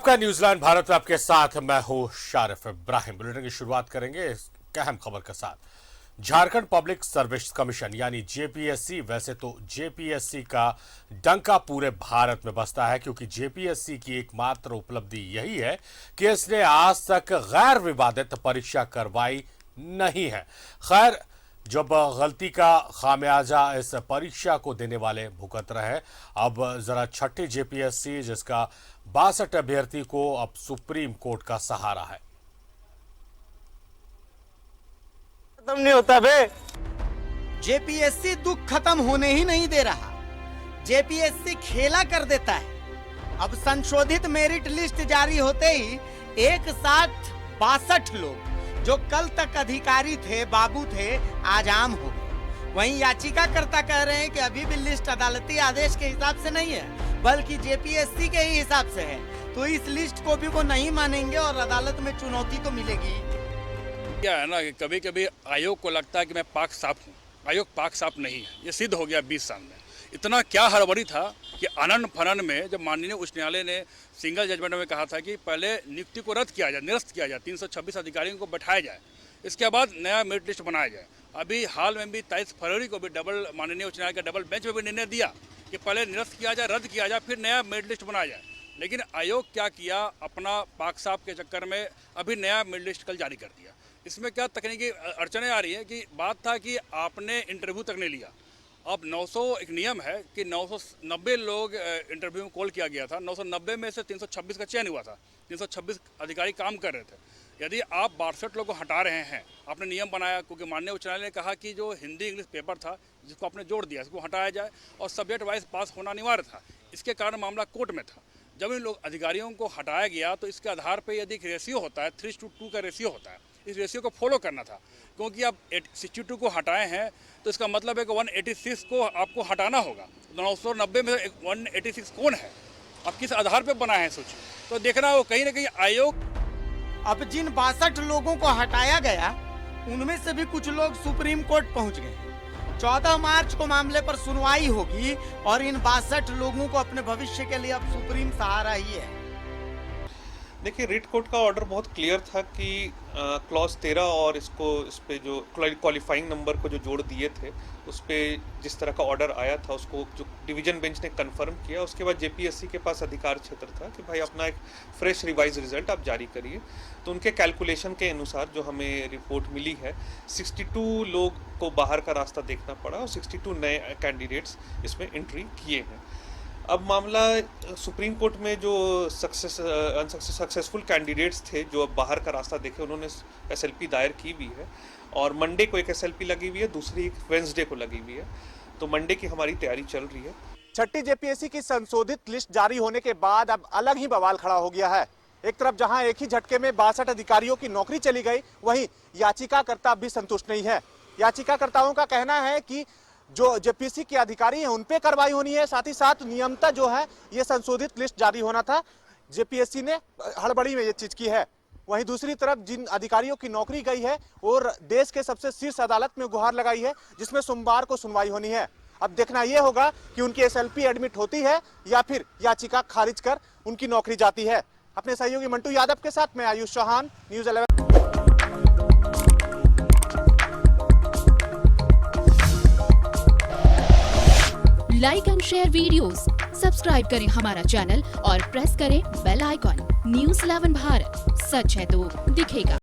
आपका न्यूजीलैंड भारत में आपके साथ मैं हूं शारिफ इब्राहिम। बुलेटिन की शुरुआत करेंगे एक अहम खबर के साथ। झारखंड पब्लिक सर्विस कमीशन यानी जेपीएससी, वैसे तो जेपीएससी का डंका पूरे भारत में बजता है क्योंकि जेपीएससी की एकमात्र उपलब्धि यही है कि इसने आज तक गैर विवादित परीक्षा करवाई नहीं है। खैर, जब गलती का खामियाजा इस परीक्षा को देने वाले भुगत रहे, अब जरा छठी जेपीएससी जिसका 62 अभ्यर्थी को अब सुप्रीम कोर्ट का सहारा है। खत्म नहीं होता बे। जेपीएससी दुख खत्म होने ही नहीं दे रहा। जेपीएससी खेला कर देता है। अब संशोधित मेरिट लिस्ट जारी होते ही एक साथ 62 लोग जो कल तक अधिकारी थे, बाबू थे, आज आम हो गए। वहीं याचिकाकर्ता कह रहे हैं कि अभी भी लिस्ट अदालती आदेश के हिसाब से नहीं है बल्कि जेपीएससी के ही हिसाब से है, तो इस लिस्ट को भी वो नहीं मानेंगे और अदालत में चुनौती तो मिलेगी। क्या है ना कि कभी कभी आयोग को लगता है कि मैं पाक साफ हूँ। आयोग पाक साफ नहीं है, ये सिद्ध हो गया 20 साल में। इतना क्या हड़बड़ी था कि आनंद फनन में जब माननीय उच्च न्यायालय ने सिंगल जजमेंट में कहा था कि पहले नियुक्ति को रद्द किया जाए, निरस्त किया जाए, 326 अधिकारियों को बैठाया जाए, इसके बाद नया मेरिट लिस्ट बनाया जाए। अभी हाल में भी 23 फरवरी को भी माननीय उच्च न्यायालय का डबल बेंच में भी निर्णय दिया कि पहले निरस्त किया जाए, रद्द किया जाए, फिर नया मेरिट लिस्ट बनाया जाए। लेकिन आयोग क्या किया, अपना पाक साफ के चक्कर में अभी नया मेरिट लिस्ट कल जारी कर दिया। इसमें क्या तकनीकी अड़चनें आ रही हैं कि बात था कि आपने इंटरव्यू तक नहीं लिया। अब 900 एक नियम है कि 990 लोग इंटरव्यू में कॉल किया गया था, 990 में से 326 का चयन हुआ था, 326 अधिकारी काम कर रहे थे। यदि आप 62 लोगों को हटा रहे हैं, आपने नियम बनाया क्योंकि माननीय उच्च न्यायालय ने कहा कि जो हिंदी इंग्लिश पेपर था जिसको आपने जोड़ दिया इसको हटाया जाए और सब्जेक्ट वाइज पास होना अनिवार्य था। इसके कारण मामला कोर्ट में था। जब इन लोग अधिकारियों को हटाया गया तो इसके आधार पर यदि एक रेशियो होता है, 3:2 का रेशियो होता है, इस रेशियो को फॉलो करना था। क्योंकि आप 62 को हटाए हैं तो इसका मतलब है कि 186 को आपको हटाना होगा। 990 में 186 कौन है, आप किस आधार पर बनाए हैं सोचिए। तो देखना हो कहीं ना कहीं आयोग। अब जिन 62 लोगों को हटाया गया उनमें से भी कुछ लोग सुप्रीम कोर्ट पहुंच गए। 14 मार्च को मामले पर सुनवाई होगी और इन 62 लोगों को अपने भविष्य के लिए अब सुप्रीम सहारा ही है। देखिए, रिट कोर्ट का ऑर्डर बहुत क्लियर था कि क्लॉज 13 और इस पे जो क्वालिफाइंग नंबर को जो जोड़ दिए थे उस पे जिस तरह का ऑर्डर आया था उसको जो डिवीजन बेंच ने कंफर्म किया। उसके बाद जेपीएससी के पास अधिकार क्षेत्र था कि भाई अपना एक फ्रेश रिवाइज रिजल्ट आप जारी करिए। तो उनके कैलकुलेशन के अनुसार जो हमें रिपोर्ट मिली है, 62 लोग को बाहर का रास्ता देखना पड़ा और 62 नए कैंडिडेट्स इसमें एंट्री किए हैं। अब मामला सुप्रीम कोर्ट में जो सक्सेसफुल कैंडिडेट्स थे जो अब बाहर का रास्ता देखे, उन्होंने एसएलपी दायर की भी है और मंडे को एक एसएलपी लगी हुई है, दूसरी एक वेंसडे को लगी हुई है। तो मंडे की हमारी तैयारी चल रही है। छठी जेपीएससी की संशोधित लिस्ट जारी होने के बाद अब अलग ही बवाल खड़ा हो गया है। एक तरफ जहां एक ही झटके में 62 अधिकारियों की नौकरी चली गई, वहीं याचिकाकर्ता भी संतुष्ट नहीं है। याचिकाकर्ताओं का कहना है कि जो जेपीएससी के अधिकारी हैं उन पे कार्रवाई होनी है, साथ ही साथ नियमता जो है ये संशोधित लिस्ट जारी होना था, जेपीएससी ने हड़बड़ी में ये चीज की है। वहीं दूसरी तरफ जिन अधिकारियों की नौकरी गई है और देश के सबसे शीर्ष अदालत में गुहार लगाई है जिसमें सोमवार को सुनवाई होनी है। अब देखना यह होगा कि उनकी एसएलपी एडमिट होती है या फिर याचिका खारिज कर उनकी नौकरी जाती है। अपने सहयोगी मंटू यादव के साथ मैं Ayush Chauhan, news 11। Like and share videos, subscribe करें हमारा चैनल और प्रेस करें बेल आइकॉन। न्यूज़ 11 भारत, सच है तो दिखेगा।